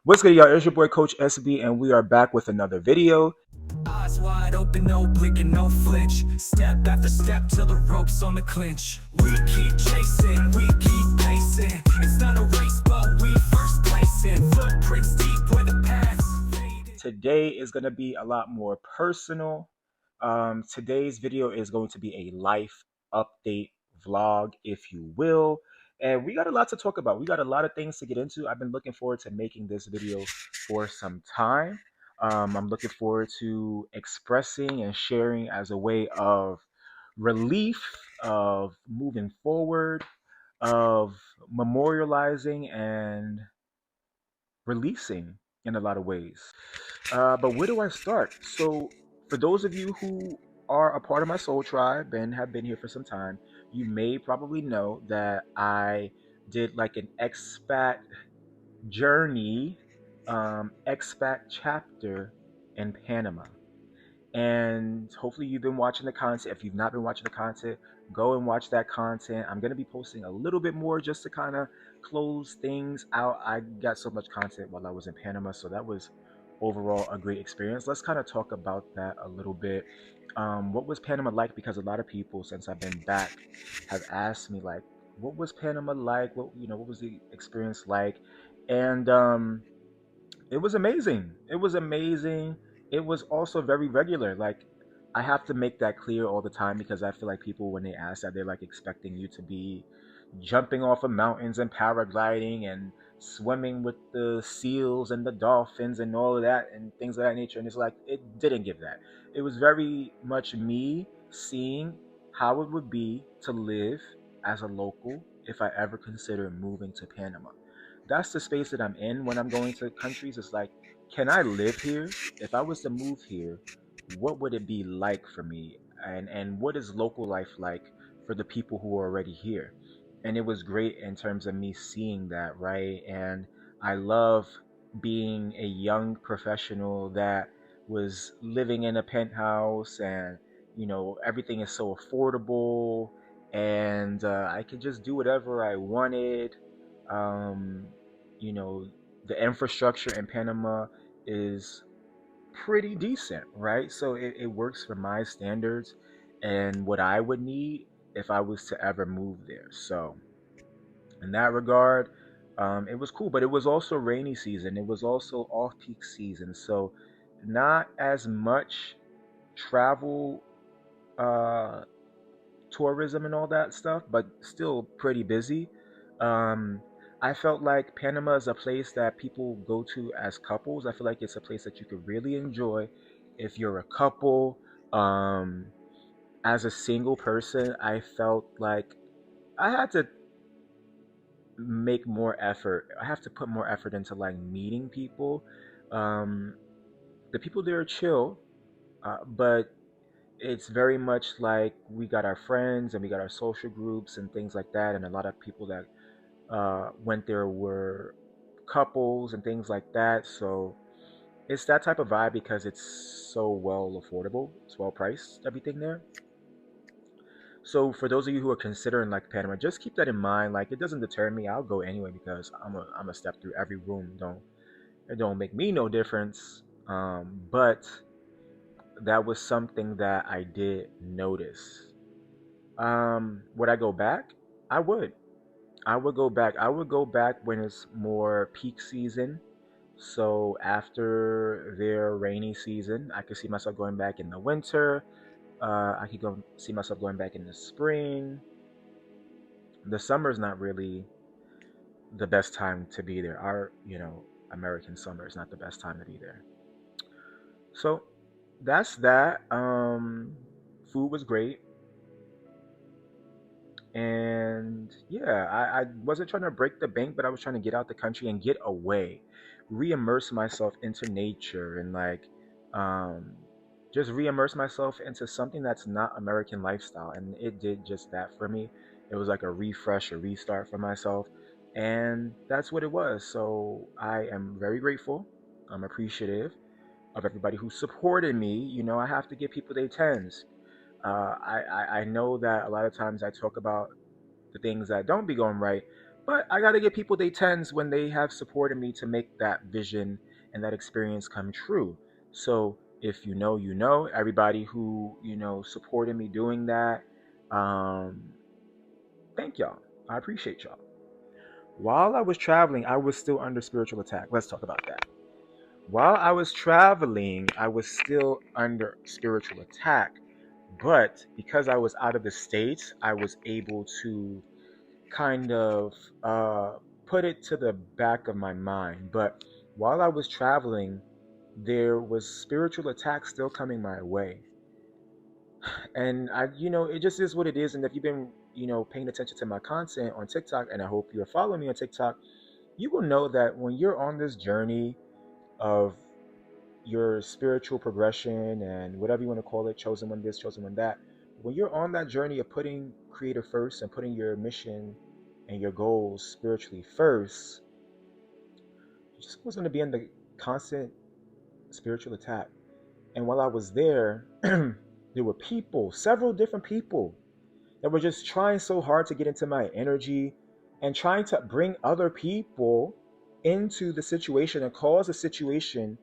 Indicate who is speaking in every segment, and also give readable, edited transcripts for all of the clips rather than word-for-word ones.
Speaker 1: What's good, y'all? It's your boy Coach SB, and we are back with another video.
Speaker 2: Eyes wide open, no blinking, no flinch. Step after step till the rope's on the clinch. We keep chasing, we keep pacing. It's not a race, but we first placing. Footprints deep where the paths faded.
Speaker 1: Today is going to be a lot more personal. Today's video is going to be a life update vlog, if you will. And we got a lot to talk about. We got a lot of things to get into. I've been looking forward to making this video for some time. I'm looking forward to expressing and sharing as a way of relief, of moving forward, of memorializing and releasing in a lot of ways. But where do I start? So, for those of you who are a part of my soul tribe and have been here for some time, you may probably know that I did like an expat journey, expat chapter in Panama. And hopefully you've been watching the content. If you've not been watching the content, go and watch that content. I'm going to be posting a little bit more just to kind of close things out. I got so much content while I was in Panama, so that was overall a great experience. Let's kind of talk about that a little bit. What was Panama like? Because a lot of people, since I've been back, have asked me like, what was Panama like? What was the experience like? And it was amazing. It was amazing. It was also very regular. Like, I have to make that clear all the time because I feel like people, when they ask that, they're like expecting you to be jumping off of mountains and paragliding and swimming with the seals and the dolphins and all of that and things of that nature. And it's like, it didn't give that. It was very much me seeing how it would be to live as a local if I ever consider moving to Panama. That's the space that I'm in when I'm going to countries. It's like, can I live here? If I was to move here, what would it be like for me? And what is local life like for the people who are already here? And it was great in terms of me seeing that, right? And I love being a young professional that was living in a penthouse, and everything is so affordable, and I could just do whatever I wanted. um, you know, the infrastructure in Panama is pretty decent, right? So it works for my standards and what I would need if I was to ever move there. So in that regard, it was cool, but it was also rainy season. It was also off peak season. So not as much travel, uh, tourism and all that stuff, but still pretty busy. Um, I felt like Panama is a place that people go to as couples. I feel like it's a place that you could really enjoy if you're a couple. Um, as a single person, I felt like I had to make more effort. I have to put more effort into like meeting people. Um, the people there are chill, but it's very much like we got our friends and we got our social groups and things like that, and a lot of people that went there were couples and things like that. So it's that type of vibe because it's so well affordable. It's well priced, everything there. So for those of you who are considering like Panama, just keep that in mind. Like, it doesn't deter me. I'll go anyway because I'm a step through every room. It don't make me no difference. But that was something that I did notice. Would I go back? I would. I would go back. I would go back when it's more peak season. So after their rainy season, I could see myself going back in the winter. I could go see myself going back in the spring. The summer is not really the best time to be there. Our, American summer is not the best time to be there. So that's that. Food was great. And yeah, I wasn't trying to break the bank, but I was trying to get out the country and get away, re-immerse myself into nature, and like, um, just re-immerse myself into something that's not American lifestyle. And it did just that for me. It was like a refresh, a restart for myself, and that's what it was. So I am very grateful. I'm appreciative of everybody who supported me. I have to give people their tens. I know that a lot of times I talk about the things that don't be going right, But I gotta give people they tens when they have supported me to make that vision and that experience come true. So if you know, you know, everybody who, supported me doing that, um, thank y'all. I appreciate y'all. While I was traveling, I was still under spiritual attack. Let's talk about that. While I was traveling, I was still under spiritual attack. But because I was out of the States, I was able to kind of put it to the back of my mind. But while I was traveling, there was spiritual attack still coming my way. And it just is what it is. And if you've been, paying attention to my content on TikTok, and I hope you're following me on TikTok, you will know that when you're on this journey of your spiritual progression and whatever you want to call it, chosen one this, chosen one that, when you're on that journey of putting creator first and putting your mission and your goals spiritually first, you're just going to be in the constant spiritual attack. And while I was there, there were people, several different people, that were just trying so hard to get into my energy and trying to bring other people into the situation and cause a situation.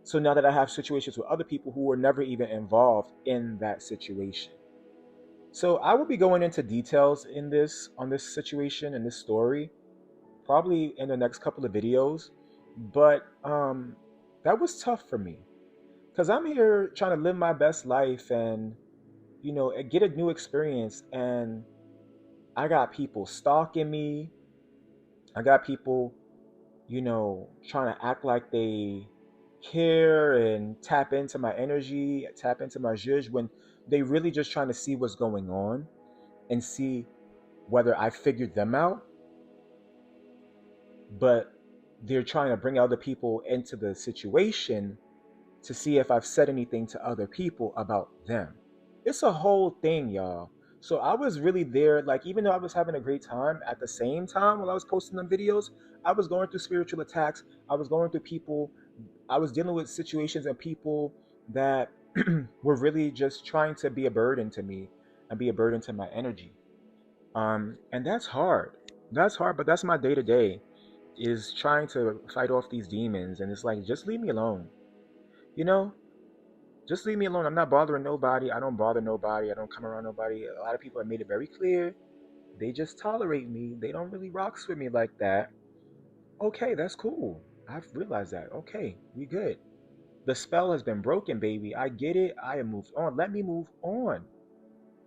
Speaker 1: So now that I have situations with other people who were never even involved in that situation. So I will be going into details in this on this situation and this story probably in the next couple of videos. But that was tough for me because I'm here trying to live my best life and get a new experience, and I got people stalking me. I got people trying to act like they care and tap into my energy, tap into my zhuzh when they really just trying to see what's going on and see whether I figured them out. But they're trying to bring other people into the situation to see if I've said anything to other people about them. It's a whole thing, y'all. So I was really there, like, even though I was having a great time, at the same time while I was posting them videos, I was going through spiritual attacks. I was going through people, I was dealing with situations and people that were really just trying to be a burden to me and be a burden to my energy. And that's hard. That's hard, but that's my day to day is trying to fight off these demons. And it's like, just leave me alone. You know, just leave me alone. I'm not bothering nobody. I don't bother nobody. I don't come around nobody. A lot of people have made it very clear. They just tolerate me. They don't really rocks with me like that. Okay, that's cool. I've realized that. Okay, we good. The spell has been broken, baby. I get it. I am moved on. Let me move on.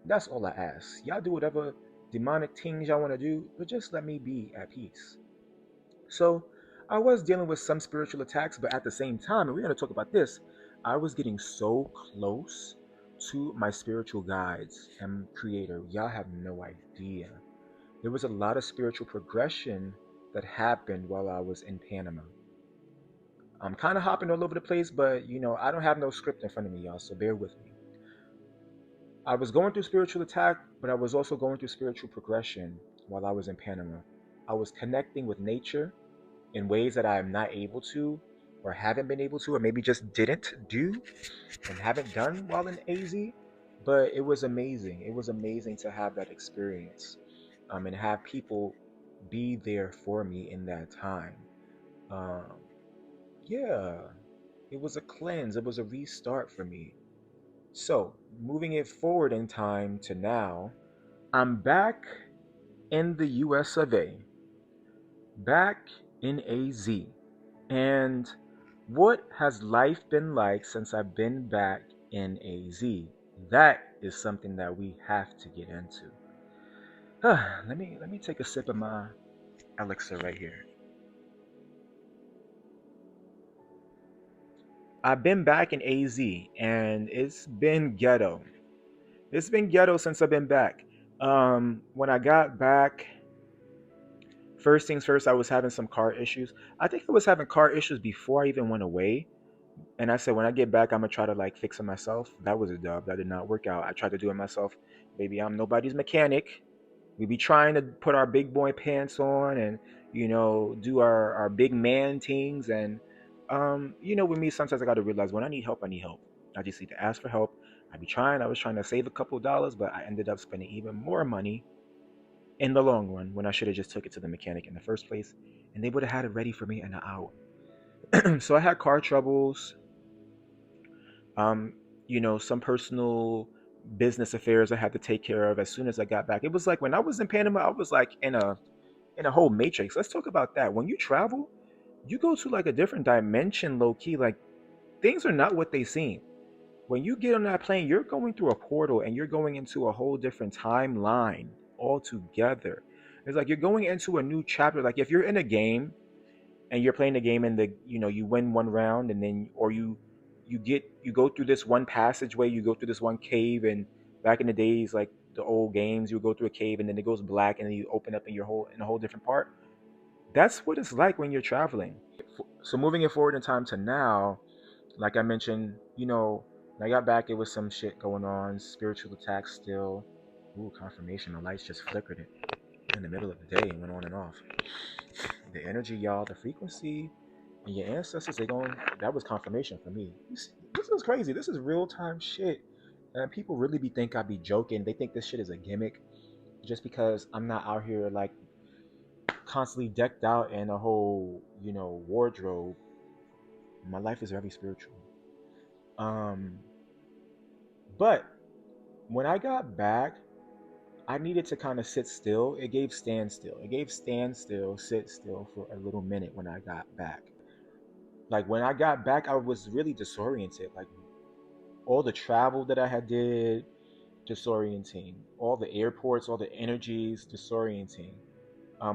Speaker 1: That's all I ask. Y'all do whatever demonic things y'all want to do, but just let me be at peace. So I was dealing with some spiritual attacks, but at the same time, and we're going to talk about this, I was getting so close to my spiritual guides and creator. Y'all have no idea. There was a lot of spiritual progression that happened while I was in Panama. I'm kind of hopping all over the place, but I don't have no script in front of me, y'all, so bear with me. I was going through spiritual attack, but I was also going through spiritual progression while I was in Panama. I was connecting with nature in ways that I am not able to, or haven't been able to, or maybe just didn't do and haven't done while in AZ. But it was amazing. It was amazing to have that experience, and have people be there for me in that time. Um, yeah, it was a cleanse. It was a restart for me. So, moving it forward in time to now, I'm back in the US of A, back in AZ. And what has life been like since I've been back in AZ? That is something that we have to get into. let me take a sip of my elixir right here. I've been back in AZ and it's been ghetto. It's been ghetto since I've been back. When I got back, first things first, I was having some car issues. I think I was having car issues before I even went away. And I said, when I get back, I'm gonna try to like fix it myself. That was a dub. That did not work out. I tried to do it myself. Baby, I'm nobody's mechanic. We be trying to put our big boy pants on and do our big man things. And with me, sometimes I gotta realize when I need help, I need help. I just need to ask for help. I be trying. I was trying to save a couple of dollars, but I ended up spending even more money in the long run when I should have just took it to the mechanic in the first place, and they would have had it ready for me in an hour. So I had car troubles, um, some personal business affairs I had to take care of as soon as I got back. It was like when I was in Panama, I was like in a whole matrix. Let's talk about that. When you travel, you go to like a different dimension, low key. Like things are not what they seem. When you get on that plane, you're going through a portal and you're going into a whole different timeline altogether. It's like you're going into a new chapter. Like if you're in a game and you're playing the game and you win one round and then or you go through this one passageway, you go through this one cave, and back in the days like the old games, you go through a cave and then it goes black and then you open up in a whole different part. That's what it's like when you're traveling. So moving it forward in time to now, like I mentioned, when I got back, it was some shit going on, spiritual attacks still. Ooh, confirmation. The lights just flickered it in the middle of the day and went on and off. The energy, y'all, the frequency, and your ancestors, they going, that was confirmation for me. This is crazy. This is real time shit. And people really think I be joking. They think this shit is a gimmick just because I'm not out here like constantly decked out in a whole, wardrobe. My life is very spiritual. Um, but when I got back, I needed to kind of sit still. It gave standstill. It gave standstill, sit still for a little minute when I got back. Like when I got back, I was really disoriented. Like all the travel that I had did, disorienting. All the airports, all the energies, disorienting.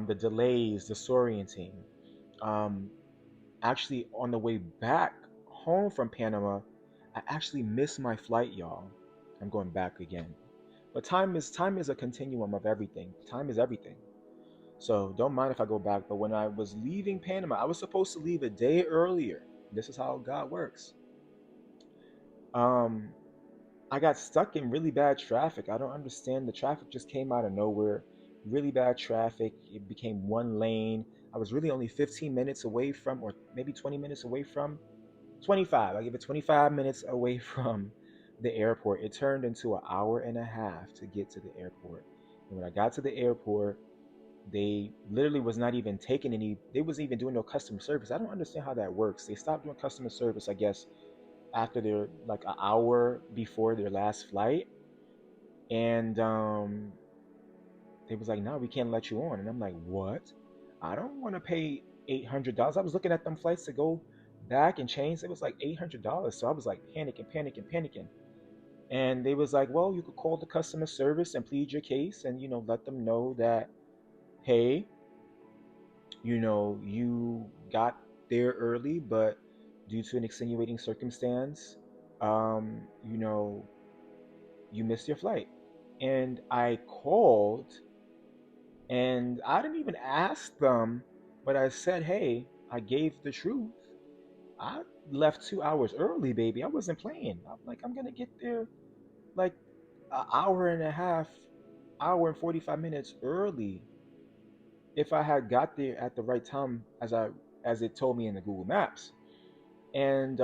Speaker 1: The delays, disorienting. Um, Actually, on the way back home from Panama, I actually missed my flight, y'all. I'm going back again. But time is a continuum of everything. Time is everything. So don't mind if I go back. But when I was leaving Panama, I was supposed to leave a day earlier. This is how God works. Um, I got stuck in really bad traffic. I don't understand. The traffic just came out of nowhere. Really bad traffic. It became one lane. I was really only 15 minutes away from, or maybe 20 minutes away from, 25. I give it 25 minutes away from the airport. It turned into an hour and a half to get to the airport. And when I got to the airport, they literally was not even taking any, they wasn't even doing no customer service. I don't understand how that works. They stopped doing customer service, I guess, after their like an hour before their last flight. And they was like, no, we can't let you on. And I'm like, what? I don't want to pay $800. I was looking at them flights to go back and change. It was like $800. So I was like panicking, panicking, panicking. And they was like, well, you could call the customer service and plead your case and, let them know that, hey, you got there early, but due to an extenuating circumstance, you know, you missed your flight. And I called and I didn't even ask them, but I said, hey, I gave the truth. I left 2 hours early, baby. I wasn't playing. I'm like, I'm gonna get there like an hour and a half, hour and 45 minutes early if I had got there at the right time as it told me in the Google Maps. And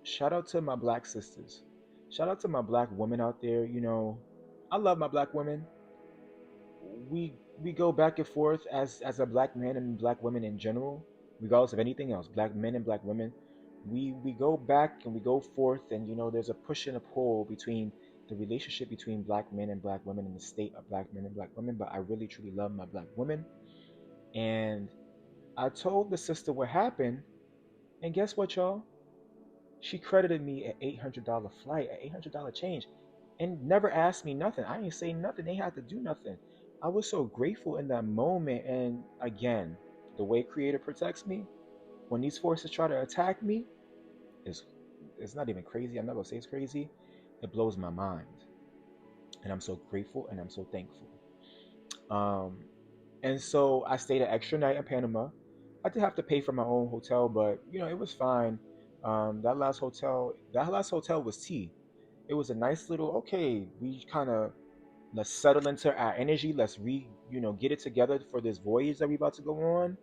Speaker 1: shout out to my black sisters. Shout out to my black women out there. I love my black women. We go back and forth as a black man and black women in general, regardless of anything else. Black men and black women, we go back and we go forth, and there's a push and a pull between the relationship between black men and black women and the state of black men and black women. But I really truly love my black women, and I told the sister what happened, and guess what, y'all? She credited me an $800 flight, an $800 change, and never asked me nothing. I didn't say nothing. They had to do nothing. I was so grateful in that moment. And again, the way Creator protects me, when these forces try to attack me, is it's not even crazy. I'm not gonna say it's crazy. It blows my mind, and I'm so grateful and I'm so thankful. Um, and so I stayed an extra night in Panama. I did have to pay for my own hotel, but it was fine. That last hotel was tea. It was a nice little, okay, we kind of, let's settle into our energy. Let's get it together for this voyage that we about to go on.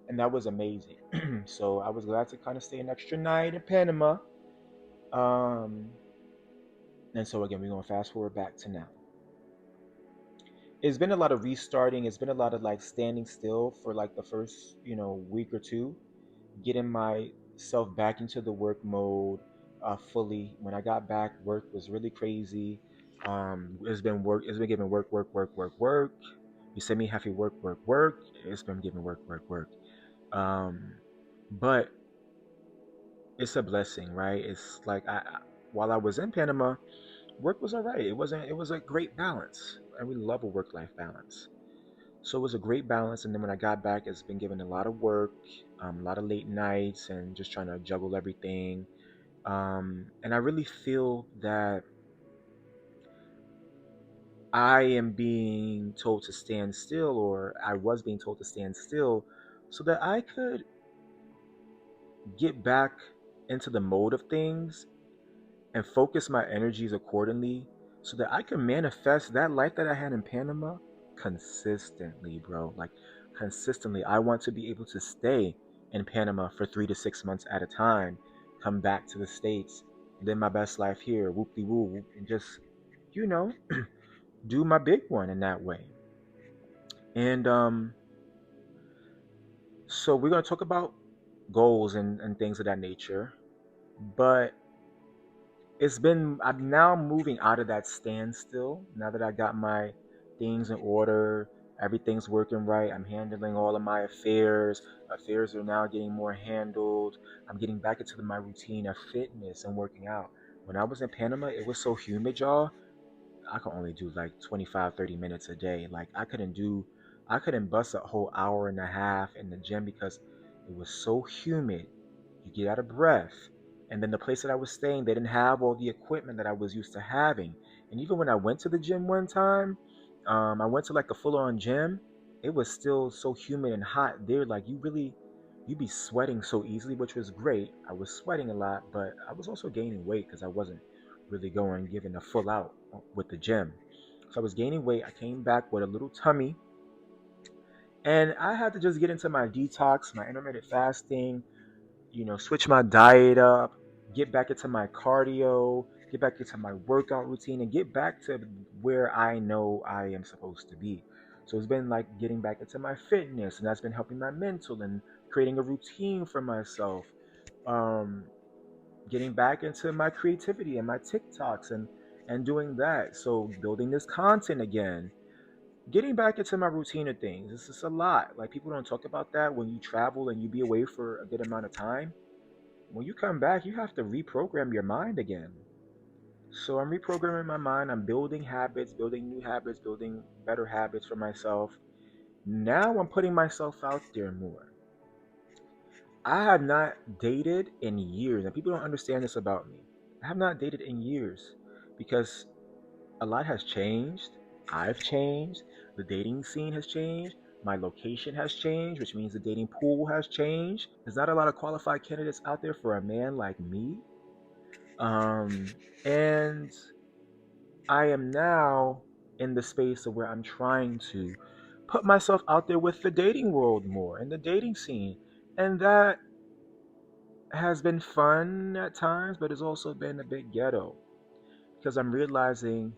Speaker 1: And that was amazing. So I was glad to kind of stay an extra night in Panama. Um, and so again, we're gonna fast forward back to now. it's been a lot of restarting. It's been a lot of like standing still for like the first, week or two, getting myself back into the work mode fully. When I got back, work was really crazy. It's been work. It's been giving work, work, work, work, work. You send me happy work, work, work. It's been giving work, work, work. Um, but it's a blessing, right? It's like while I was in Panama, work was all right. It wasn't. It was a great balance, and we love a work-life balance. So it was a great balance. And then when I got back, it's been given a lot of work, a lot of late nights, and just trying to juggle everything. And I really feel that I am being told to stand still, or I was being told to stand still, so that I could get back into the mode of things and focus my energies accordingly so that I can manifest that life that I had in Panama consistently, bro. Like, consistently. I want to be able to stay in Panama for 3 to 6 months at a time, come back to the States, and live my best life here, whoop de woo, and just, you know, do my big one in that way. And so we're going to talk about goals and things of that nature. But I'm now moving out of that standstill. Now that I got my things in order, everything's working right. I'm handling all of my affairs. Affairs are now getting more handled. I'm getting back into my routine of fitness and working out. When I was in Panama, it was so humid, y'all. I could only do like 25, 30 minutes a day. Like I couldn't bust a whole hour and a half in the gym because it was so humid. You get out of breath. And then the place that I was staying, they didn't have all the equipment that I was used to having. And even when I went to the gym one time, I went to like a full on gym. It was still so humid and hot there. Like you'd be sweating so easily, which was great. I was sweating a lot, but I was also gaining weight because I wasn't really going giving a full out with the gym. So I was gaining weight. I came back with a little tummy, and I had to just get into my detox, my intermittent fasting, switch my diet up, get back into my cardio, get back into my workout routine, and get back to where I know I am supposed to be. So it's been like getting back into my fitness, and that's been helping my mental and creating a routine for myself. Um, Getting back into my creativity and my TikToks and doing that. So building this content again, getting back into my routine of things. It's just a lot. Like people don't talk about that when you travel and you be away for a good amount of time. When you come back, you have to reprogram your mind again. So I'm reprogramming my mind. I'm building habits, building new habits, building better habits for myself. Now I'm putting myself out there more. I have not dated in years, and people don't understand this about me. I have not dated in years because a lot has changed. I've changed. The dating scene has changed. My location has changed, which means the dating pool has changed. There's not a lot of qualified candidates out there for a man like me. And I am now in the space of where I'm trying to put myself out there with the dating world more and the dating scene. And that has been fun at times, but it's also been a bit ghetto because I'm realizing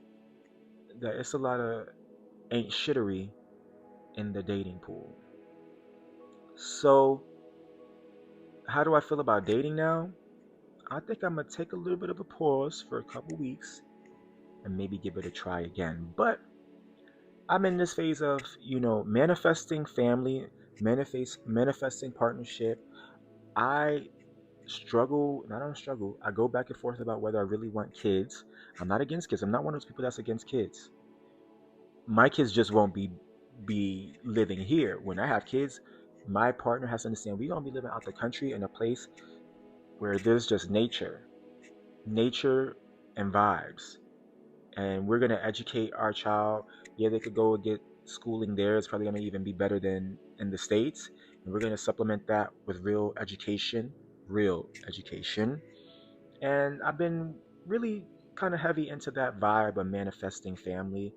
Speaker 1: that it's a lot of ain't shittery in the dating pool. So, how do I feel about dating now? I think I'm gonna take a little bit of a pause for a couple weeks and maybe give it a try again. But I'm in this phase of, manifesting family, manifesting partnership. I struggle, not on struggle, I go back and forth about whether I really want kids. I'm not against kids. I'm not one of those people that's against kids. My kids just won't be living here. When I have kids, my partner has to understand we're gonna be living out the country in a place where there's just nature and vibes. And we're gonna educate our child. Yeah, they could go and get schooling there. It's probably gonna even be better than in the States. And we're gonna supplement that with real education. And I've been really kind of heavy into that vibe of manifesting family.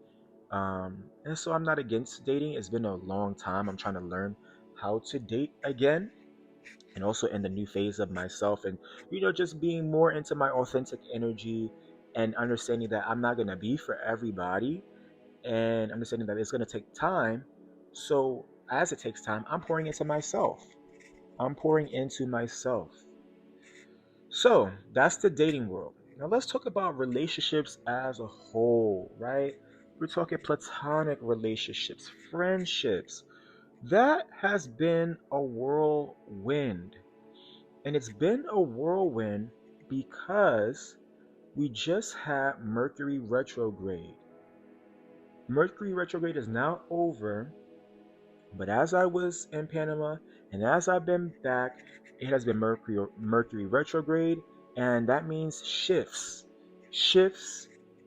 Speaker 1: And so I'm not against dating. It's been a long time. I'm trying to learn how to date again, and also in the new phase of myself, and just being more into my authentic energy and understanding that I'm not going to be for everybody. and understanding that it's going to take time. So as it takes time, I'm pouring into myself. I'm pouring into myself. So that's the dating world. Now let's talk about relationships as a whole, right? We're talking platonic relationships, friendships. That has been a whirlwind. And it's been a whirlwind because we just had Mercury retrograde. Mercury retrograde is now over, but as I was in Panama and as I've been back, it has been Mercury retrograde, and that means shifts,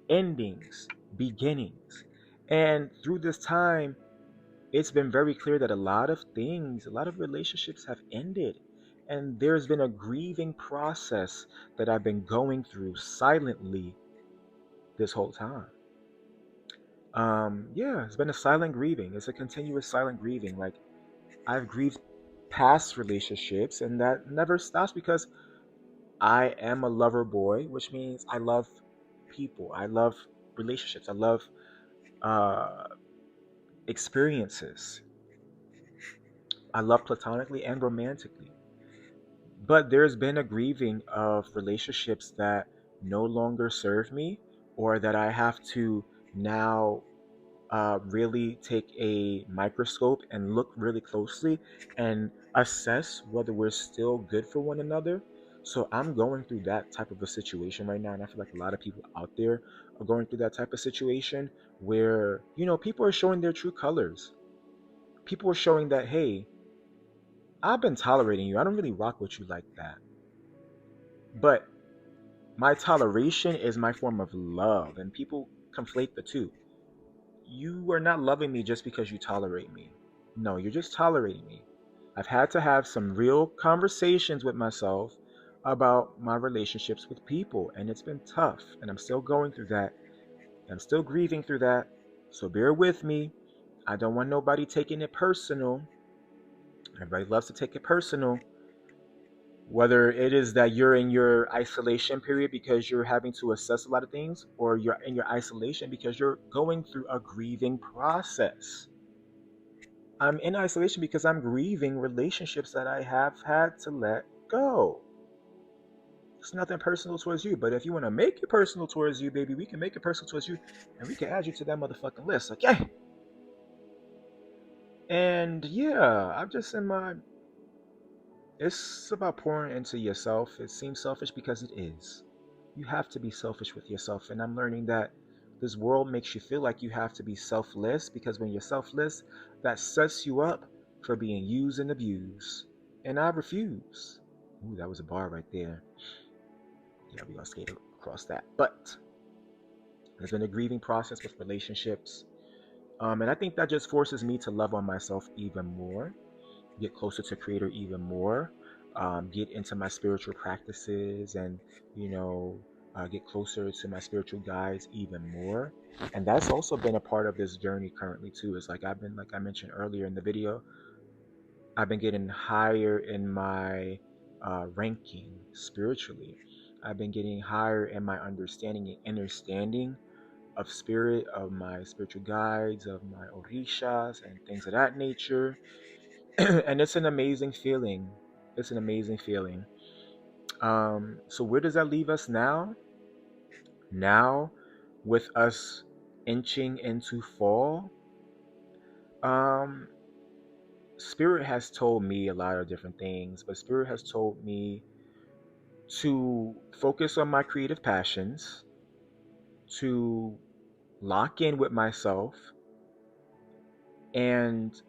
Speaker 1: endings, beginnings. And through this time, it's been very clear that a lot of things, a lot of relationships have ended. And there's been a grieving process that I've been going through silently this whole time. Yeah, it's been a silent grieving. It's a continuous silent grieving. Like I've grieved past relationships, and that never stops because I am a lover boy, which means I love people. I love relationships. I love uh, experiences. I love platonically and romantically. But there's been a grieving of relationships that no longer serve me, or that I have to now really take a microscope and look really closely and assess whether we're still good for one another. So I'm going through that type of a situation right now, and I feel like a lot of people out there are going through that type of situation where people are showing their true colors. People are showing that, hey, I've been tolerating you. I don't really rock with you like that, but my toleration is my form of love, and people conflate the two. You are not loving me just because you tolerate me. No, you're just tolerating me. I've had to have some real conversations with myself about my relationships with people, and it's been tough, and I'm still going through that. I'm still grieving through that. So bear with me. I don't want nobody taking it personal. Everybody loves to take it personal. Whether it is that you're in your isolation period because you're having to assess a lot of things, or you're in your isolation because you're going through a grieving process. I'm in isolation because I'm grieving relationships that I have had to let go. It's nothing personal towards you, but if you want to make it personal towards you, baby, we can make it personal towards you, and we can add you to that motherfucking list, okay? And yeah, I'm just in my. It's about pouring into yourself. It seems selfish because it is. You have to be selfish with yourself, and I'm learning that this world makes you feel like you have to be selfless, because when you're selfless, that sets you up for being used and abused. And I refuse. Ooh, that was a bar right there. Yeah, we're gonna skate across that. But there's been a grieving process with relationships. And I think that just forces me to love on myself even more, get closer to Creator even more, get into my spiritual practices, and you know, get closer to my spiritual guides even more. And that's also been a part of this journey currently too. It's like I've been, like I mentioned earlier in the video, I've been getting higher in my ranking spiritually. I've been getting higher in my understanding and understanding of spirit, of my spiritual guides, of my orishas, and things of that nature. And it's an amazing feeling. It's an amazing feeling. So where does that leave us now? Now, with us inching into fall, um, Spirit has told me a lot of different things, but Spirit has told me to focus on my creative passions, to lock in with myself, and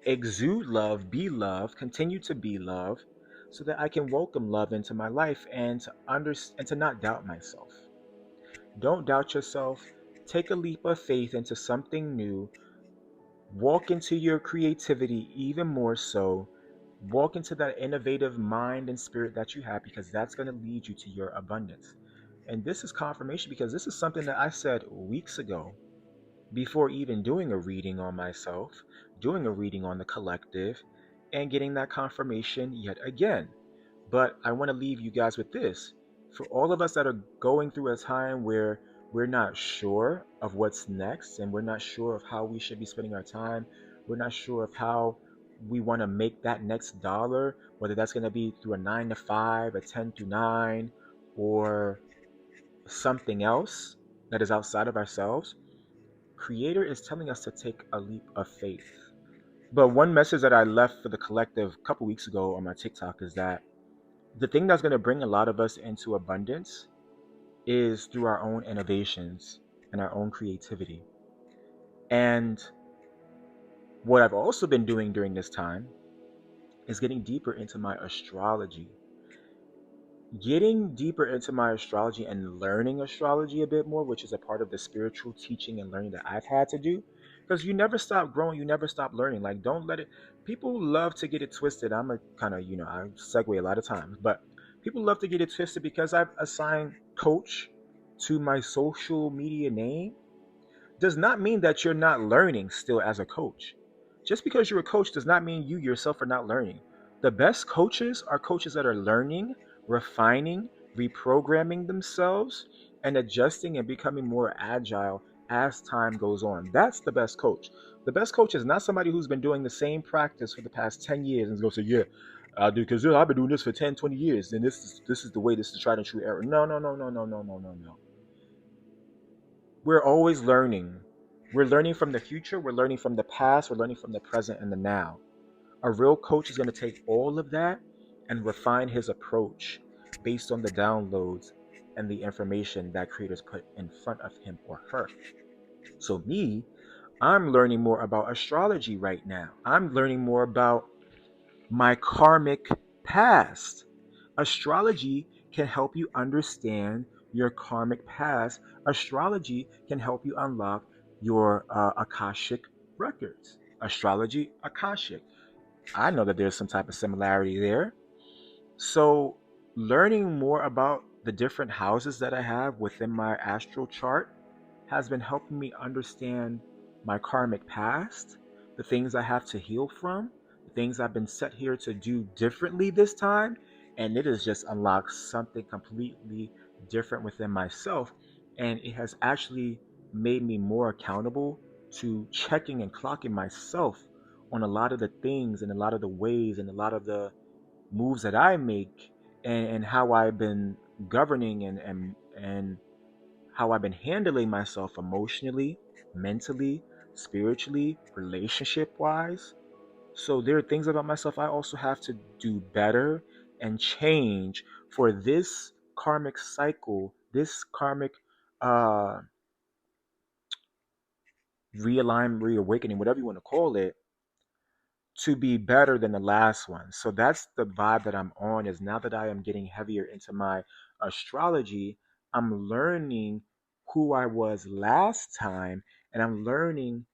Speaker 1: exude love, continue to be love, so that I can welcome love into my life, and to not doubt myself. Don't doubt yourself. Take a leap of faith into something new. Walk into your creativity even more so. Walk into that innovative mind and spirit that you have, because that's going to lead you to your abundance. And this is confirmation, because this is something that I said weeks ago, before even doing a reading on myself, doing a reading on the collective, and getting that confirmation yet again. But I want to leave you guys with this. For all of us that are going through a time where we're not sure of what's next, and we're not sure of how we should be spending our time. We're not sure of how we want to make that next dollar, whether that's going to be through a 9 to 5, a 10 to 9, or something else that is outside of ourselves. Creator is telling us to take a leap of faith. But one message that I left for the collective a couple weeks ago on my TikTok is that the thing that's going to bring a lot of us into abundance is through our own innovations and our own creativity. And what I've also been doing during this time is getting deeper into my astrology. Getting deeper into my astrology and learning astrology a bit more, which is a part of the spiritual teaching and learning that I've had to do. Because you never stop growing, you never stop learning. Like, don't let it, people love to get it twisted. I'm a kind of, I segue a lot of times, but people love to get it twisted because I've assigned coach to my social media name does not mean that you're not learning still as a coach. Just because you're a coach does not mean you yourself are not learning. The best coaches are coaches that are learning, refining, reprogramming themselves, and adjusting and becoming more agile as time goes on. That's the best coach. The best coach is not somebody who's been doing the same practice for the past 10 years and goes, say, yeah, I do, because I've been doing this for 10, 20 years, and this is the way, this is the tried and true error. No, no, no, no, no, no, no, no, no. We're always learning. We're learning from the future, we're learning from the past, we're learning from the present and the now. A real coach is going to take all of that and refine his approach based on the downloads and the information that creators put in front of him or her. So, me, I'm learning more about astrology right now. I'm learning more about my karmic past. Astrology can help you understand your karmic past. Astrology can help you unlock your Akashic records. Astrology, Akashic. I know that there's some type of similarity there. So, learning more about the different houses that I have within my astral chart has been helping me understand my karmic past, the things I have to heal from, the things I've been set here to do differently this time, and it has just unlocked something completely different within myself. And it has actually made me more accountable to checking and clocking myself on a lot of the things and a lot of the ways and a lot of the moves that I make, and how I've been governing and how I've been handling myself emotionally, mentally, spiritually, relationship wise. So there are things about myself I also have to do better and change for this karmic cycle, this karmic uh realignment, reawakening, whatever you want to call it, to be better than the last one. So that's the vibe that I'm on, is now that I am getting heavier into my astrology, I'm learning who I was last time and I'm learning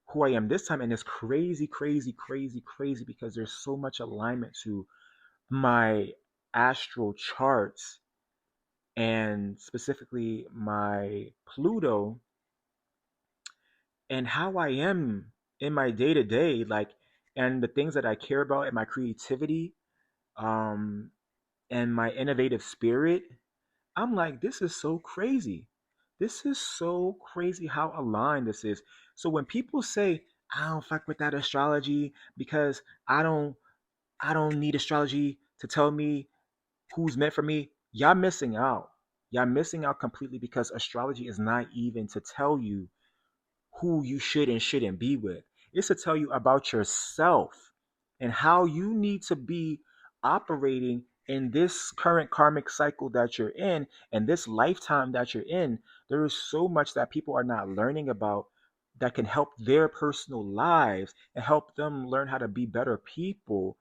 Speaker 1: who I am this time. And it's crazy, crazy, crazy, crazy because there's so much alignment to my astral charts and specifically my Pluto and how I am in my day to day, like, and the things that I care about and my creativity, um, and my innovative spirit. I'm like, this is so crazy. This is so crazy how aligned this is. So when people say, I don't fuck with that astrology because I don't I don't need astrology to tell me who's meant for me, y'all missing out. Y'all missing out completely because astrology is not even to tell you who you should and shouldn't be with. It's to tell you about yourself and how you need to be operating in this current karmic cycle that you're in and this lifetime that you're in. There is so much that people are not learning about that can help their personal lives and help them learn how to be better people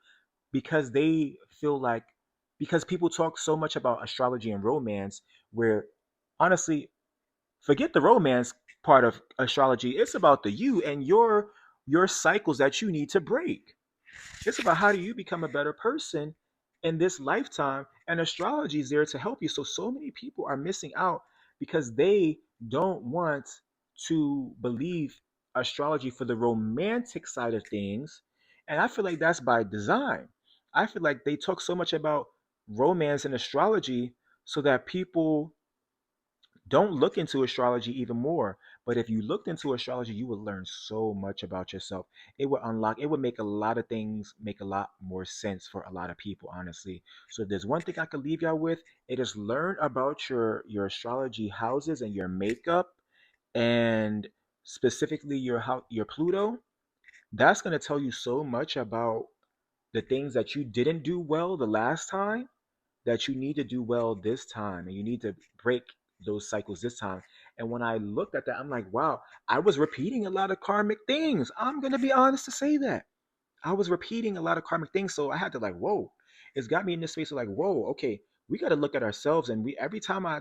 Speaker 1: because they feel like, because people talk so much about astrology and romance, where honestly, forget the romance part of astrology. It's about the you and your cycles that you need to break. It's about how do you become a better person in this lifetime, and astrology is there to help you. So many people are missing out because they don't want to believe astrology for the romantic side of things, and I feel like that's by design. I feel like they talk so much about romance and astrology so that people Don't look into astrology even more. But if you looked into astrology, you would learn so much about yourself. It would unlock, it would make a lot of things make a lot more sense for a lot of people, honestly. So if there's one thing I could leave y'all with, it is learn about your astrology houses and your makeup, and specifically your Pluto. That's going to tell you so much about the things that you didn't do well the last time that you need to do well this time, and you need to break those cycles this time. And when I looked at that, I'm like, wow, I was repeating a lot of karmic things. I'm going to be honest to say that. I was repeating a lot of karmic things. So I had to, like, whoa, it's got me in this space of like, whoa, okay, we got to look at ourselves. And we, every time I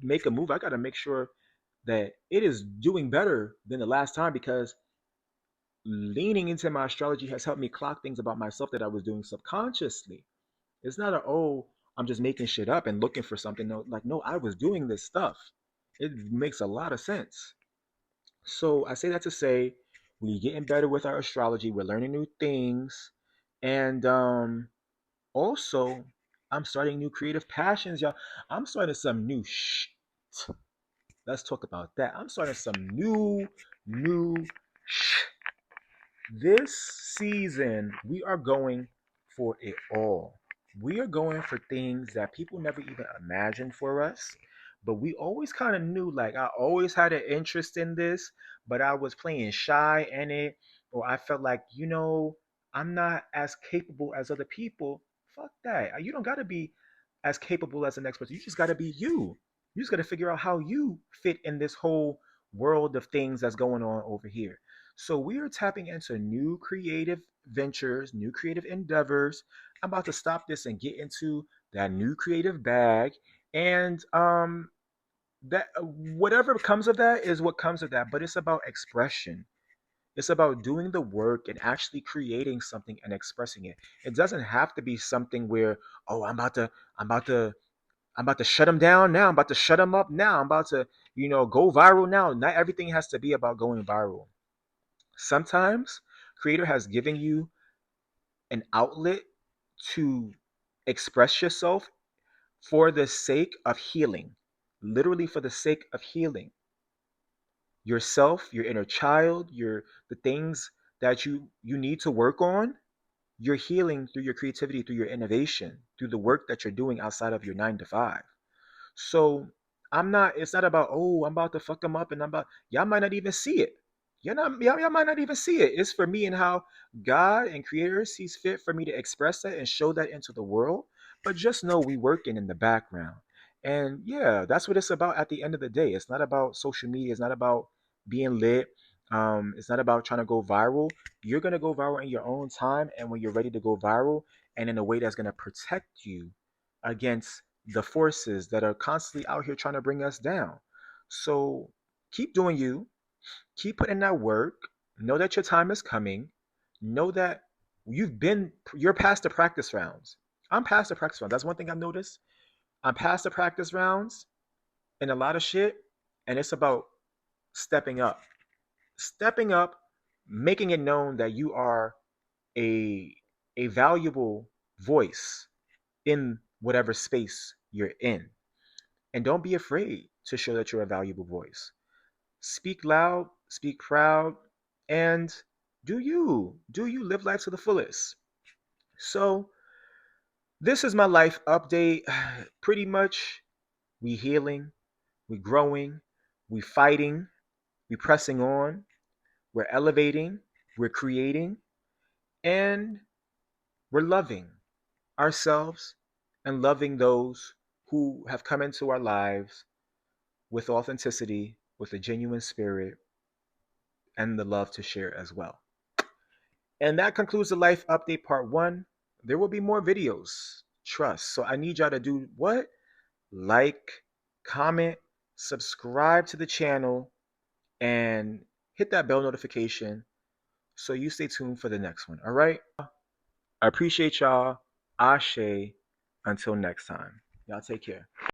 Speaker 1: make a move, I got to make sure that it is doing better than the last time, because leaning into my astrology has helped me clock things about myself that I was doing subconsciously. It's not a, oh, I'm just making shit up and looking for something. No, like, no, I was doing this stuff. It makes a lot of sense. So I say that to say we're getting better with our astrology. We're learning new things. And also, I'm starting new creative passions, y'all. I'm starting some new shit. Let's talk about that. I'm starting some new shit. This season, we are going for it all. We are going for things that people never even imagined for us. But we always kind of knew, like, I always had an interest in this, but I was playing shy in it, or I felt like, I'm not as capable as other people. Fuck that. You don't got to be as capable as the next person. You just got to be you. You just got to figure out how you fit in this whole world of things that's going on over here. So we are tapping into new creative ventures, new creative endeavors. I'm about to stop this and get into that new creative bag. And that whatever comes of that is what comes of that. But it's about expression. It's about doing the work and actually creating something and expressing it. It doesn't have to be something where, oh, I'm about to, I'm about to shut them down now. I'm about to shut them up now. I'm about to, go viral now. Not everything has to be about going viral. Sometimes creator has given you an outlet to express yourself for the sake of healing, literally for the sake of healing yourself, your inner child, the things that you need to work on. You're healing through your creativity, through your innovation, through the work that you're doing outside of your 9 to 5. So it's not about, oh, I'm about to fuck them up, and y'all might not even see it. Y'all might not even see it. It's for me and how God and Creator sees fit for me to express that and show that into the world. But just know we working in the background. And yeah, that's what it's about at the end of the day. It's not about social media, it's not about being lit. It's not about trying to go viral. You're gonna go viral in your own time, and when you're ready to go viral, and in a way that's gonna protect you against the forces that are constantly out here trying to bring us down. So keep doing you, keep putting that work. Know that your time is coming. Know that you're past the practice rounds. I'm past the practice rounds. That's one thing I've noticed. I'm past the practice rounds and a lot of shit, and it's about stepping up. Stepping up, making it known that you are a a valuable voice in whatever space you're in. And don't be afraid to show that you're a valuable voice. Speak loud, speak proud, and do you. Do you live life to the fullest? So, this is my life update. Pretty much, we healing, we growing, we fighting, we pressing on, we're elevating, we're creating, and we're loving ourselves and loving those who have come into our lives with authenticity, with a genuine spirit, and the love to share as well. And that concludes the life update part one. There will be more videos, trust. So I need y'all to do what? Like, comment, subscribe to the channel, and hit that bell notification so you stay tuned for the next one. All right? I appreciate y'all. Ashe. Until next time. Y'all take care.